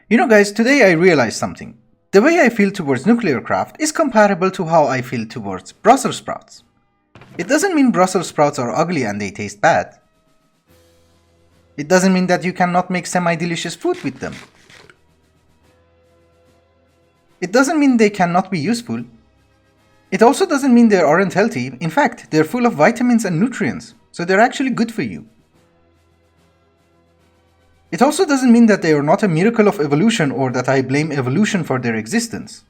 You know guys, today I realized something. The way I feel towards nuclear craft is comparable to how I feel towards Brussels sprouts. It doesn't mean Brussels sprouts are ugly and they taste bad. It doesn't mean that you cannot make semi-delicious food with them. It doesn't mean they cannot be useful. It also doesn't mean they aren't healthy. In fact, they're full of vitamins and nutrients, so they're actually good for you. It also doesn't mean that they are not a miracle of evolution or that I blame evolution for their existence.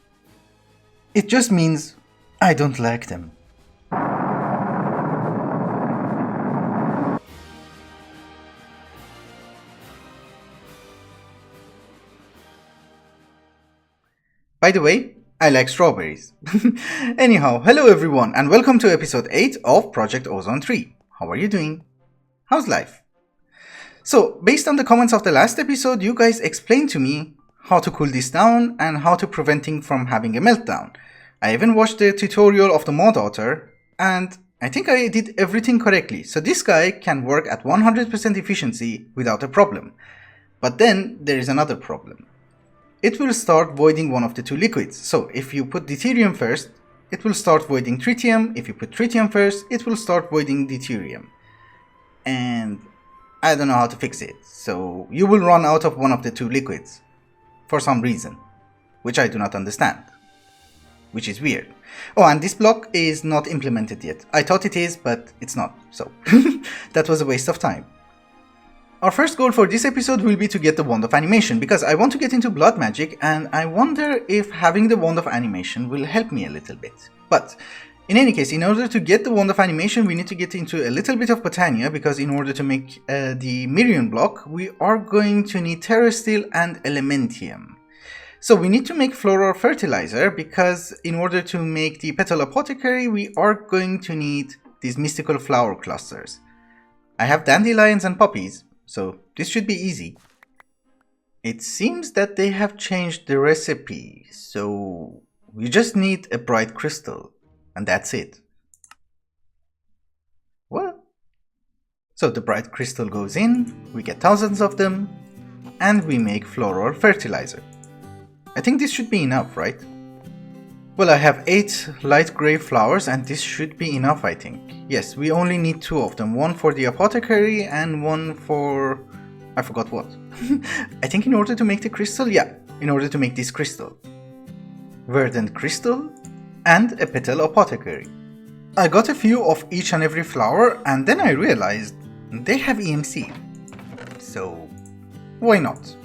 It just means I don't like them. By the way, I like strawberries. Anyhow, hello everyone and welcome to episode 8 of Project Ozone 3. How are you doing? How's life? So, based on the comments of the last episode, you guys explained to me how to cool this down and how to prevent it from having a meltdown. I even watched the tutorial of the mod author and I think I did everything correctly. So this guy can work at 100% efficiency without a problem. But then there is another problem. It will start voiding one of the two liquids. So if you put deuterium first, it will start voiding tritium. If you put tritium first, it will start voiding deuterium. And I don't know how to fix it. So you will run out of one of the two liquids for some reason, which I do not understand, which is weird. Oh, and this block is not implemented yet. I thought it is, but it's not. So that was a waste of time. Our first goal for this episode will be to get the Wand of Animation, because I want to get into blood magic and I wonder if having the Wand of Animation will help me a little bit. But in any case, in order to get the Wand of Animation, we need to get into a little bit of Botania, because in order to make the Mirion block, we are going to need Terrasteel and Elementium. So we need to make Floral Fertilizer, because in order to make the Petal Apothecary, we are going to need these mystical flower clusters. I have dandelions and poppies, so this should be easy. It seems that they have changed the recipe, so we just need a bright crystal. And that's it. What? So the bright crystal goes in, we get thousands of them, and we make Floral Fertilizer. I think this should be enough, right? Well, I have 8 light grey flowers and this should be enough, I think. Yes, we only need 2 of them. One for the apothecary and one for... I forgot what. I think in order to make the crystal? Yeah, in order to make this crystal. Verdant crystal and a petal apothecary. I got a few of each and every flower and then I realized they have EMC. So, why not?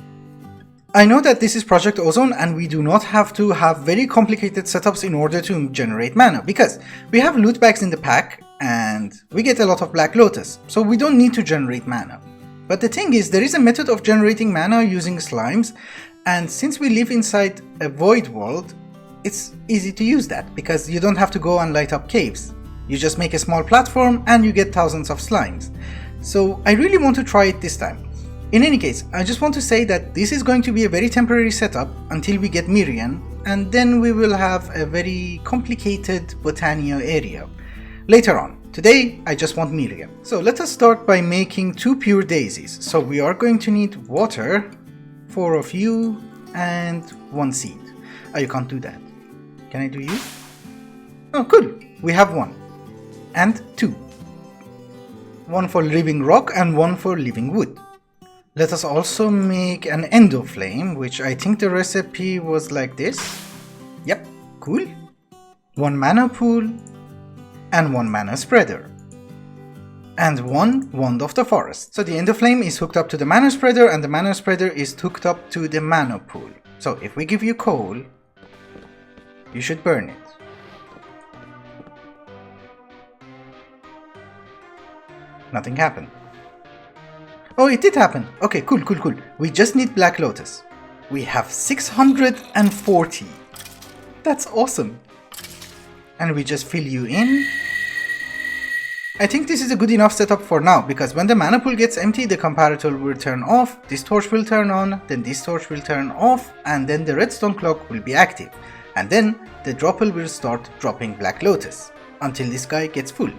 I know that this is Project Ozone and we do not have to have very complicated setups in order to generate mana, because we have loot bags in the pack and we get a lot of Black Lotus, so we don't need to generate mana. But the thing is, there is a method of generating mana using slimes, and since we live inside a void world, it's easy to use that, because you don't have to go and light up caves. You just make a small platform and you get thousands of slimes. So I really want to try it this time. In any case, I just want to say that this is going to be a very temporary setup until we get Mirion, and then we will have a very complicated Botania area later on. Today, I just want Mirion. So let us start by making 2 pure daisies. So we are going to need water, 4 of you, and 1 seed. Oh, you can't do that. Can I do you? Oh, cool. We have 1. And 2. 1 for living rock and 1 for living wood. Let us also make an endo flame, which I think the recipe was like this. Yep, cool. 1 mana pool and 1 mana spreader. And 1 wand of the forest. So the endo flame is hooked up to the mana spreader and the mana spreader is hooked up to the mana pool. So if we give you coal, you should burn it. Nothing happened. Oh, it did happen. Okay, cool. We just need Black Lotus. We have 640. That's awesome. And we just fill you in. I think this is a good enough setup for now, because when the mana pool gets empty, the comparator will turn off, this torch will turn on, then this torch will turn off, and then the redstone clock will be active. And then the dropper will start dropping Black Lotus until this guy gets full.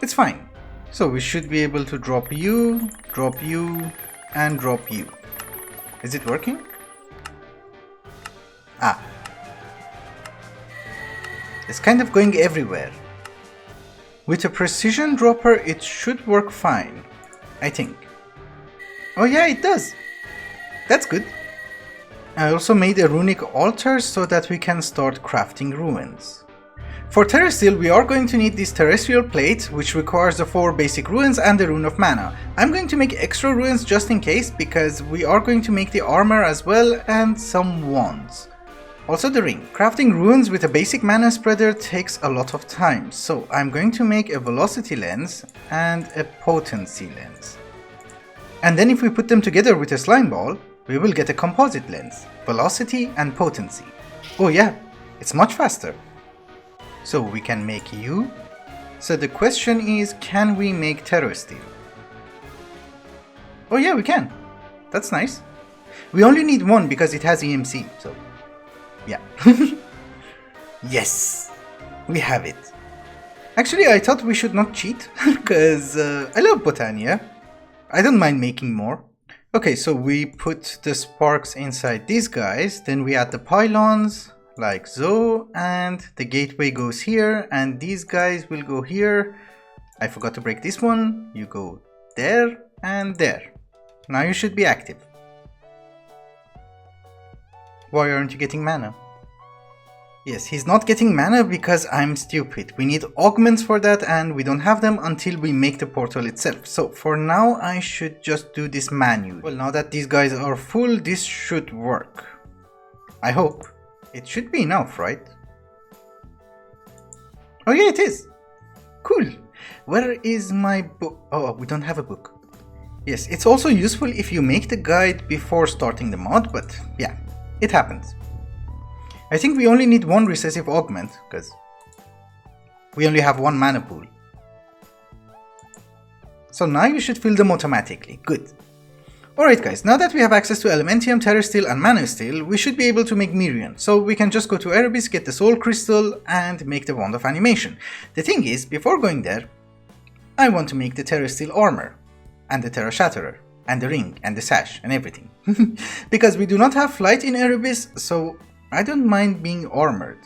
It's fine. So we should be able to drop you, and drop you. Is it working? Ah. It's kind of going everywhere. With a precision dropper, it should work fine, I think. Oh yeah, it does. That's good. I also made a runic altar so that we can start crafting ruins. For terrestrial, we are going to need this terrestrial plate, which requires the 4 basic ruins and the rune of mana. I'm going to make extra ruins just in case, because we are going to make the armor as well and some wands. Also the ring. Crafting runes with a basic mana spreader takes a lot of time, so I'm going to make a velocity lens and a potency lens. And then if we put them together with a slime ball, we will get a composite lens, velocity and potency. Oh yeah, it's much faster. So we can make you. So the question is, can we make terrestrial? Oh yeah, we can. That's nice. We only need one because it has EMC, so yeah. Yes, we have it. Actually, I thought we should not cheat, because I love Botania. I don't mind making more. Okay, so we put the sparks inside these guys, then we add the pylons, like so, and the gateway goes here, and these guys will go here. I forgot to break this one. You go there, and there. Now you should be active. Why aren't you getting mana? Yes, he's not getting mana because I'm stupid. We need augments for that and we don't have them until we make the portal itself. So for now I should just do this manually. Well, now that these guys are full, this should work. I hope. It should be enough, right? Oh yeah, it is. Cool. Where is my book? Oh, we don't have a book. Yes, it's also useful if you make the guide before starting the mod, but yeah. It happens. I think we only need one recessive augment, because we only have one mana pool. So now you should fill them automatically. Good. Alright guys, now that we have access to Elementium, Terrasteel and Mana Steel, we should be able to make Mirion. So we can just go to Erebus, get the Soul Crystal and make the Wand of Animation. The thing is, before going there, I want to make the Terrasteel armor and the Terra Shatterer. And the ring, and the sash, and everything. Because we do not have flight in Erebus, so I don't mind being armored.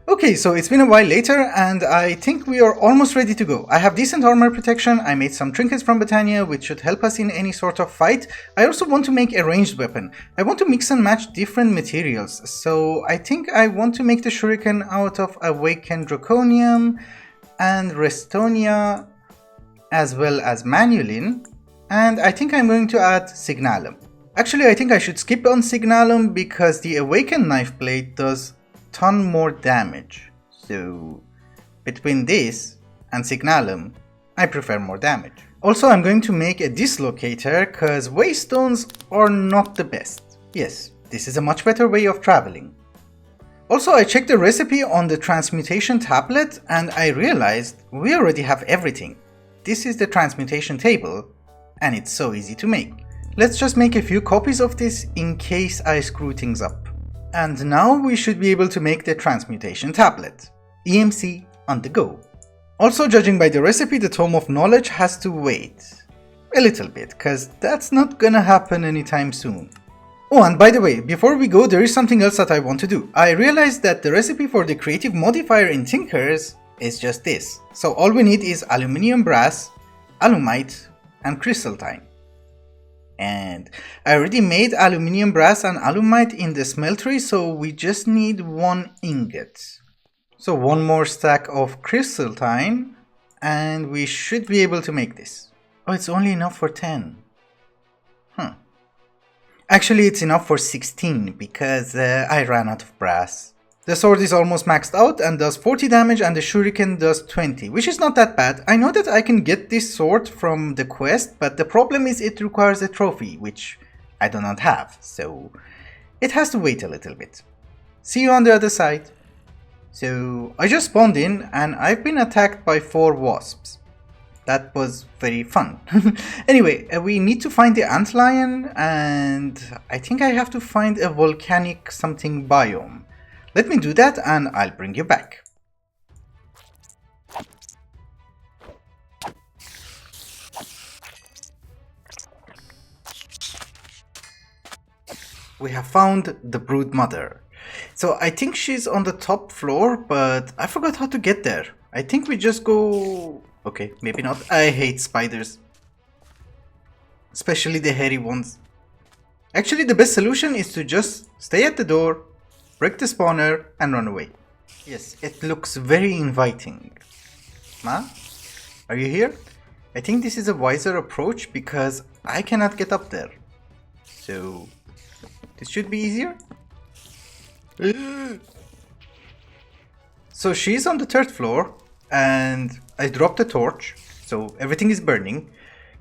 Okay, so it's been a while later, and I think we are almost ready to go. I have decent armor protection, I made some trinkets from Botania, which should help us in any sort of fight. I also want to make a ranged weapon. I want to mix and match different materials, so I think I want to make the shuriken out of Awakened Draconium and Restonia, as well as Manulin, and I think I'm going to add Signalum. Actually, I think I should skip on Signalum because the Awakened Knife Blade does ton more damage, so between this and Signalum, I prefer more damage. Also, I'm going to make a dislocator because waystones are not the best. Yes, this is a much better way of traveling. Also, I checked the recipe on the Transmutation Tablet and I realized we already have everything. This is the Transmutation Table and it's so easy to make. Let's just make a few copies of this in case I screw things up. And now we should be able to make the Transmutation Tablet. EMC on the go. Also, judging by the recipe, the Tome of Knowledge has to wait a little bit, cause that's not gonna happen anytime soon. Oh, and by the way, before we go, there is something else that I want to do. I realized that the recipe for the creative modifier in Tinkers is just this. So all we need is aluminium brass, alumite, and crystalline. And I already made aluminium brass and alumite in the smeltery, so we just need one ingot. So one more stack of crystalline and we should be able to make this. Oh, it's only enough for 10. Actually, it's enough for 16 because I ran out of brass. The sword is almost maxed out and does 40 damage and the shuriken does 20, which is not that bad. I know that I can get this sword from the quest, but the problem is it requires a trophy, which I do not have, so it has to wait a little bit. See you on the other side. So I just spawned in and I've been attacked by 4 wasps. That was very fun. Anyway, we need to find the antlion and I think I have to find a volcanic something biome. Let me do that and I'll bring you back. We have found the brood mother. So I think she's on the top floor, but I forgot how to get there. I think we just go... Okay, maybe not. I hate spiders. Especially the hairy ones. Actually, the best solution is to just stay at the door, break the spawner, and run away. Yes, it looks very inviting. Ma? Are you here? I think this is a wiser approach because I cannot get up there. So... this should be easier. So she's on the 3rd floor and I dropped a torch, so everything is burning.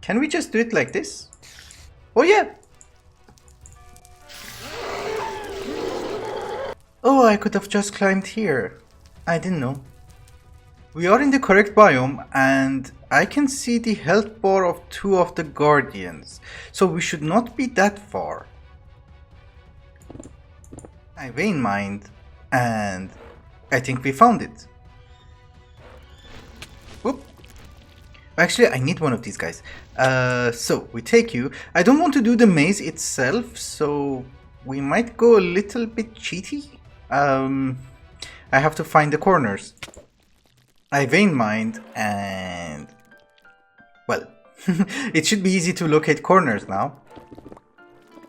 Can we just do it like this? Oh yeah! Oh, I could have just climbed here. I didn't know. We are in the correct biome and I can see the health bar of 2 of the guardians, so we should not be that far. I vein mined, and I think we found it. Whoop. Actually, I need one of these guys. So, we take you. I don't want to do the maze itself, so we might go a little bit cheaty. I have to find the corners. I vein mined, and... well, it should be easy to locate corners now.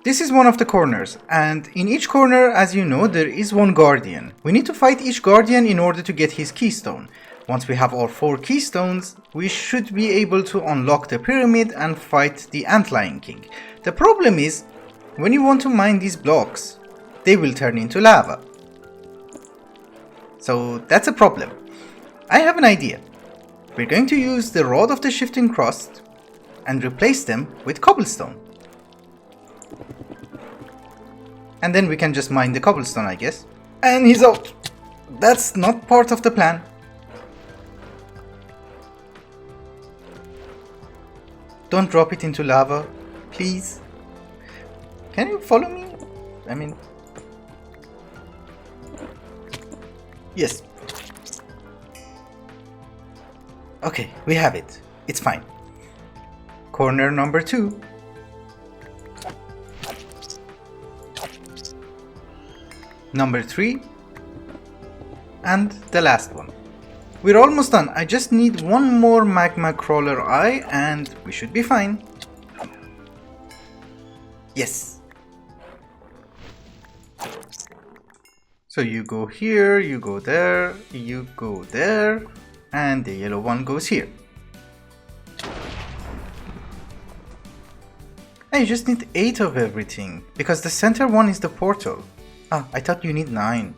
This is one of the corners, and in each corner, as you know, there is one guardian. We need to fight each guardian in order to get his keystone. Once we have all 4 keystones, we should be able to unlock the pyramid and fight the Antlion King. The problem is, when you want to mine these blocks, they will turn into lava. So that's a problem. I have an idea. We're going to use the Rod of the Shifting Crust and replace them with cobblestone. And then we can just mine the cobblestone, I guess. And he's out! That's not part of the plan. Don't drop it into lava, please. Can you follow me? I mean... yes. Okay, we have it. It's fine. Corner number 2. Number 3, and the last one. We're almost done. I just need one more magma crawler eye and we should be fine. Yes. So you go here, you go there, you go there, and the yellow one goes here. And you just need 8 of everything, because the center one is the portal. Ah, I thought you need 9.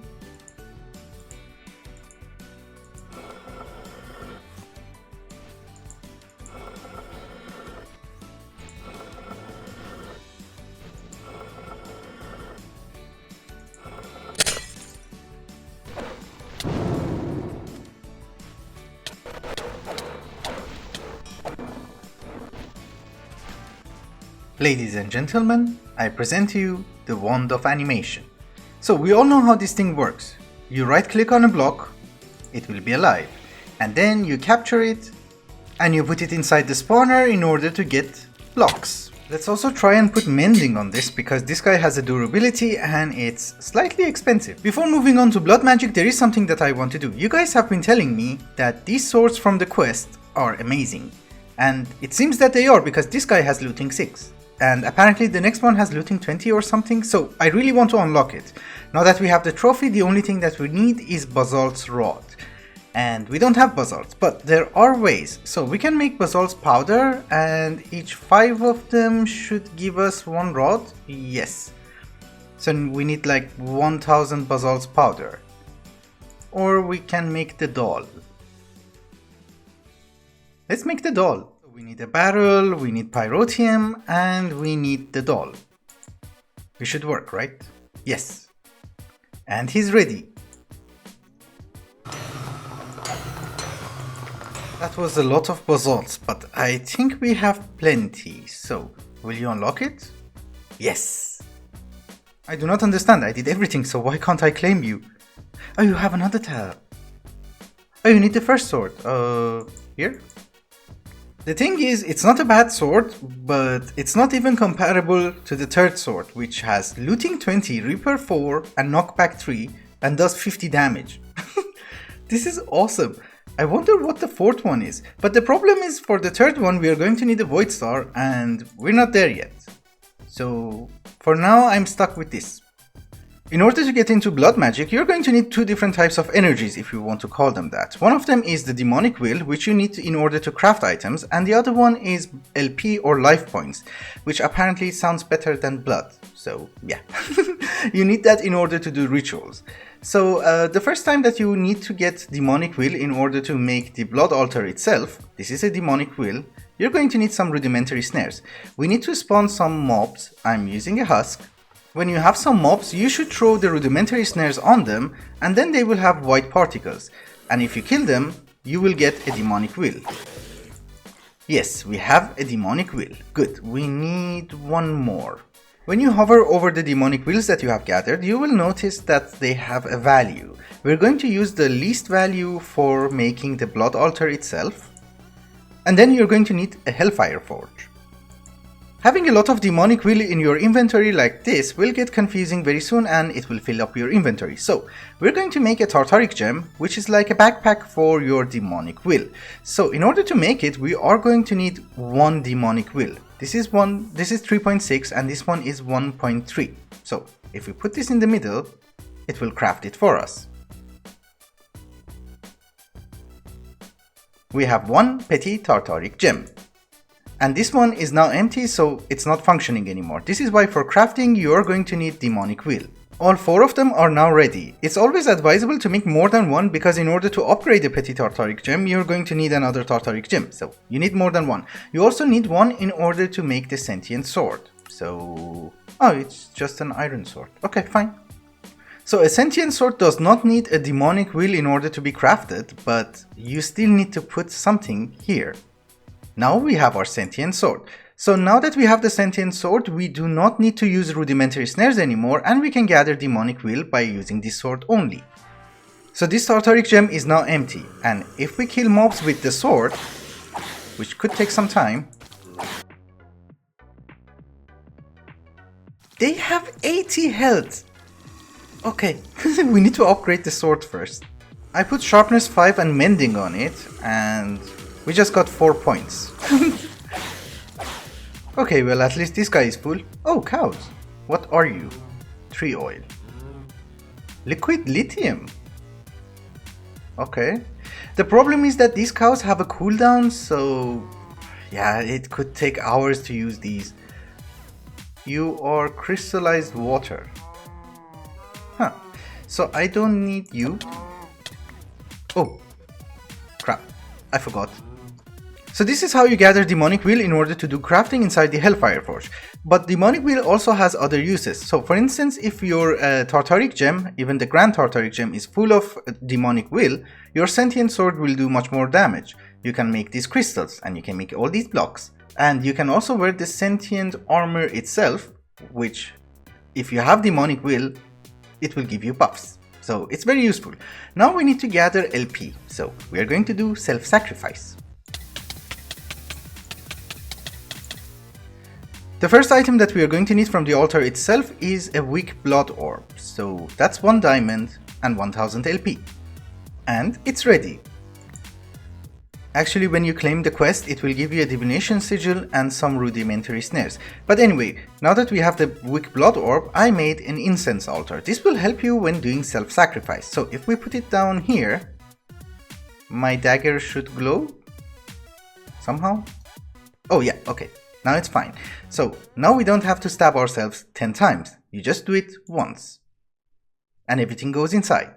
Ladies and gentlemen, I present to you the Wand of Animation. So we all know how this thing works. You right click on a block, it will be alive, and then you capture it and you put it inside the spawner in order to get blocks. Let's also try and put mending on this because this guy has a durability and it's slightly expensive. Before moving on to blood magic, there is something that I want to do. You guys have been telling me that these swords from the quest are amazing, and it seems that they are because this guy has looting 6. And apparently the next one has looting 20 or something, so I really want to unlock it. Now that we have the trophy, the only thing that we need is Basalt's Rod. And we don't have Basalt, but there are ways. So we can make Basalt's Powder, and each 5 of them should give us 1 rod. Yes. So we need like 1000 Basalt's Powder. Or we can make the doll. Let's make the doll. We need a barrel, we need pyrotium, and we need the doll. We should work, right? Yes. And he's ready. That was a lot of basalts, but I think we have plenty. So, will you unlock it? Yes. I do not understand. I did everything, so why can't I claim you? Oh, you have another tab. Oh, you need the first sword. Here? The thing is, it's not a bad sword, but it's not even comparable to the third sword, which has looting 20, repair 4, and knockback 3, and does 50 damage. This is awesome. I wonder what the fourth one is, but the problem is for the third one we are going to need a Void Star, and we're not there yet. So for now I'm stuck with this. In order to get into blood magic, you're going to need two different types of energies, if you want to call them that. One of them is the demonic will, which you need in order to craft items, and the other one is LP or life points, which apparently sounds better than blood. So yeah, you need that in order to do rituals. So the first time that you need to get demonic will in order to make the blood altar itself, this is a demonic will, you're going to need some rudimentary snares. We need to spawn some mobs. I'm using a husk. When you have some mobs, you should throw the rudimentary snares on them, and then they will have white particles. And if you kill them, you will get a demonic will. Yes, we have a demonic will. Good, we need one more. When you hover over the demonic wills that you have gathered, you will notice that they have a value. We're going to use the least value for making the blood altar itself. And then you're going to need a Hellfire Forge. Having a lot of demonic will in your inventory like this will get confusing very soon, and it will fill up your inventory. So we're going to make a Tartaric gem, which is like a backpack for your demonic will. So in order to make it, we are going to need one demonic will. This is 3.6 and this one is 1.3. So if we put this in the middle, it will craft it for us. We have one petty Tartaric gem. And this one is now empty, so it's not functioning anymore. This is why for crafting you are going to need demonic will. All four of them are now ready. It's always advisable to make more than one, because in order to upgrade a petty Tartaric gem, you're going to need another Tartaric gem. So you need more than one. You also need one in order to make the sentient sword. So, oh, it's just an iron sword. Okay, fine. So a sentient sword does not need a demonic will in order to be crafted, but you still need to put something here. Now we have our sentient sword. So now that we have the sentient sword, we do not need to use rudimentary snares anymore, and we can gather demonic will by using this sword only. So this Tartaric gem is now empty, and if we kill mobs with the sword, which could take some time, they have 80 health. Okay, we need to upgrade the sword first. I put sharpness 5 and mending on it, and we just got 4 points. Okay, well at least this guy is full. Oh, cows. What are you? Tree oil. Liquid lithium. Okay. The problem is that these cows have a cooldown, so yeah, it could take hours to use these. You are crystallized water. Huh. So I don't need you. Oh. Crap. I forgot. So this is how you gather demonic will in order to do crafting inside the Hellfire Forge. But demonic will also has other uses. So for instance, if your Tartaric gem, even the Grand Tartaric gem, is full of demonic will, your sentient sword will do much more damage. You can make these crystals, and you can make all these blocks. And you can also wear the sentient armor itself, which, if you have demonic will, it will give you buffs. So it's very useful. Now we need to gather LP. So we are going to do self-sacrifice. The first item that we are going to need from the altar itself is a weak blood orb. So that's 1 diamond and 1000 LP. And it's ready. Actually, when you claim the quest, it will give you a divination sigil and some rudimentary snares. But anyway, now that we have the weak blood orb, I made an incense altar. This will help you when doing self-sacrifice. So if we put it down here, my dagger should glow somehow. Oh yeah, okay. Now it's fine. So now we don't have to stab ourselves 10 times. You just do it once. And everything goes inside.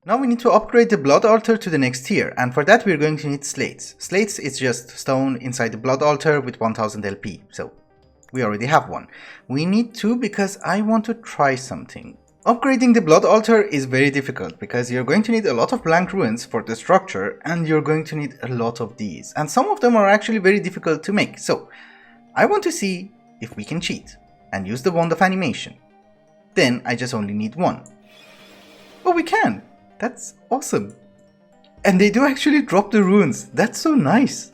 Now we need to upgrade the blood altar to the next tier, and for that we're going to need slates. Slates is just stone inside the blood altar with 1000 LP. So we already have one. We need 2 because I want to try something. Upgrading the blood altar is very difficult because you're going to need a lot of blank ruins for the structure, and you're going to need a lot of these. And some of them are actually very difficult to make. So I want to see if we can cheat and use the wand of animation. Then I just only need 1. Oh, we can! That's awesome. And they do actually drop the runes. That's so nice.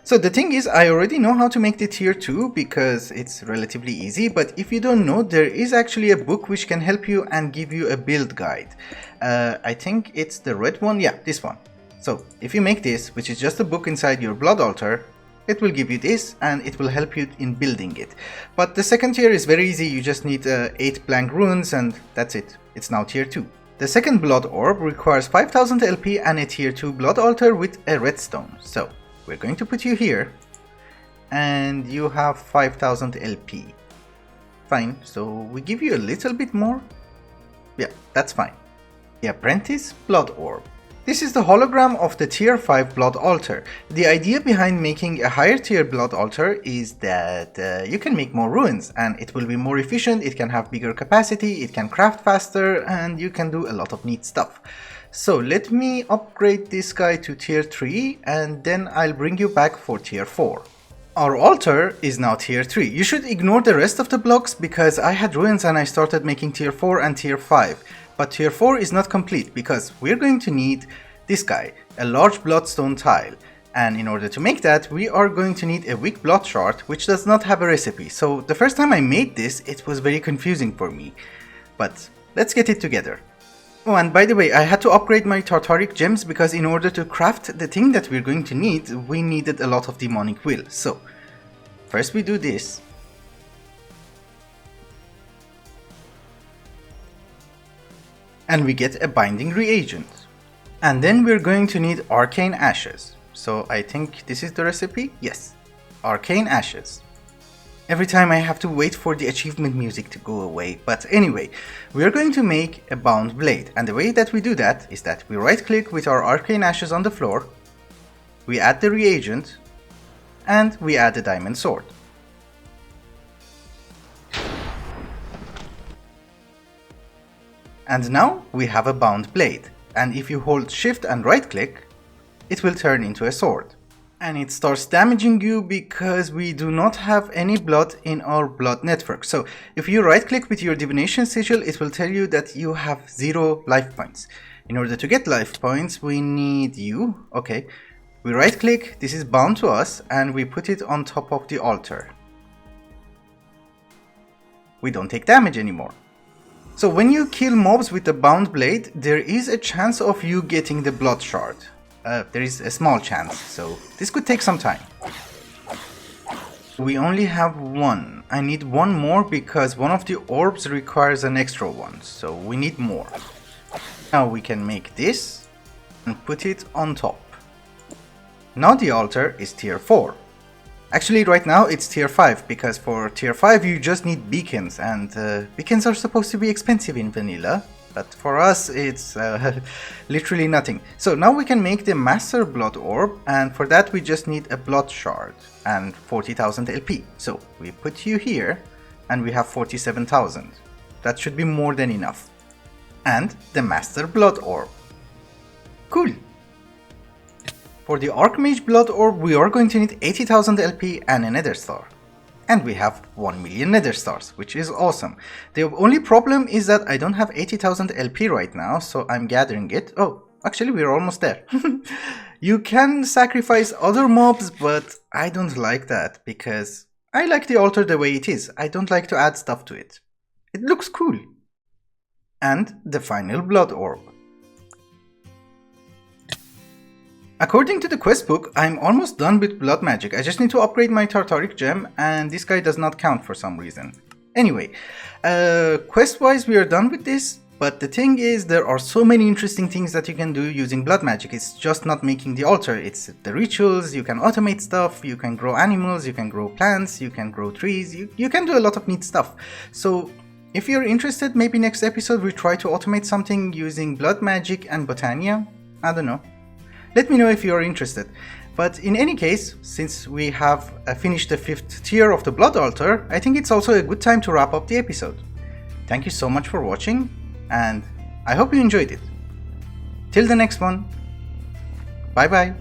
So the thing is, I already know how to make the tier 2 because it's relatively easy, but if you don't know, there is actually a book which can help you and give you a build guide. I think it's the red one, yeah, this one. So if you make this, which is just a book inside your blood altar, it will give you this and it will help you in building it. But the second tier is very easy, you just need 8 blank runes and that's it. It's now tier 2. The second blood orb requires 5000 LP and a tier 2 blood altar with a redstone. So we're going to put you here and you have 5000 LP. Fine, so we give you a little bit more. Yeah, that's fine. The Apprentice Blood Orb. This is the hologram of the tier 5 blood altar. The idea behind making a higher tier blood altar is that you can make more runes and it will be more efficient, it can have bigger capacity, it can craft faster, and you can do a lot of neat stuff. So let me upgrade this guy to tier 3 and then I'll bring you back for tier 4. Our altar is now tier 3. You should ignore the rest of the blocks because I had ruins and I started making tier 4 and tier 5. But tier 4 is not complete because we're going to need this guy, a large bloodstone tile. And in order to make that, we are going to need a weak blood shard, which does not have a recipe. So the first time I made this, it was very confusing for me. But let's get it together. Oh, and by the way, I had to upgrade my Tartaric gems because in order to craft the thing that we're going to need, we needed a lot of demonic will. So first we do this. And we get a binding reagent. And then we're going to need Arcane Ashes. So I think this is the recipe? Yes. Arcane Ashes. Every time I have to wait for the achievement music to go away. But anyway, we are going to make a bound blade. And the way that we do that is that we right click with our Arcane Ashes on the floor. We add the reagent. And we add the diamond sword. And now we have a bound blade, and if you hold shift and right click, it will turn into a sword. And it starts damaging you because we do not have any blood in our blood network. So if you right click with your divination sigil, it will tell you that you have 0 life points. In order to get life points, we need you. Okay, we right click, this is bound to us, and we put it on top of the altar. We don't take damage anymore. So when you kill mobs with the bound blade, there is a chance of you getting the blood shard. There is a small chance, so this could take some time. We only have one. I need one more because one of the orbs requires an extra one, so we need more. Now we can make this and put it on top. Now the altar is tier 4. Actually, right now it's tier 5 because for tier 5 you just need beacons, and beacons are supposed to be expensive in vanilla, but for us it's literally nothing. So now we can make the master blood orb, and for that we just need a blood shard and 40,000 LP. So we put you here and we have 47,000. That should be more than enough. And the master blood orb. Cool. For the Archmage Blood Orb, we are going to need 80,000 LP and a Nether Star. And we have 1 million Nether Stars, which is awesome. The only problem is that I don't have 80,000 LP right now, so I'm gathering it. Oh, actually we're almost there. You can sacrifice other mobs, but I don't like that, because I like the altar the way it is. I don't like to add stuff to it. It looks cool. And the final Blood Orb. According to the quest book, I'm almost done with blood magic. I just need to upgrade my Tartaric gem, and this guy does not count for some reason. Anyway, quest wise we are done with this, but the thing is there are so many interesting things that you can do using blood magic. It's just not making the altar, it's the rituals, you can automate stuff, you can grow animals, you can grow plants, you can grow trees, you can do a lot of neat stuff. So if you're interested, maybe next episode we try to automate something using blood magic and Botania. I don't know. Let me know if you are interested. But in any case, since we have finished the 5th tier of the Blood Altar, I think it's also a good time to wrap up the episode. Thank you so much for watching, and I hope you enjoyed it. Till the next one, bye bye.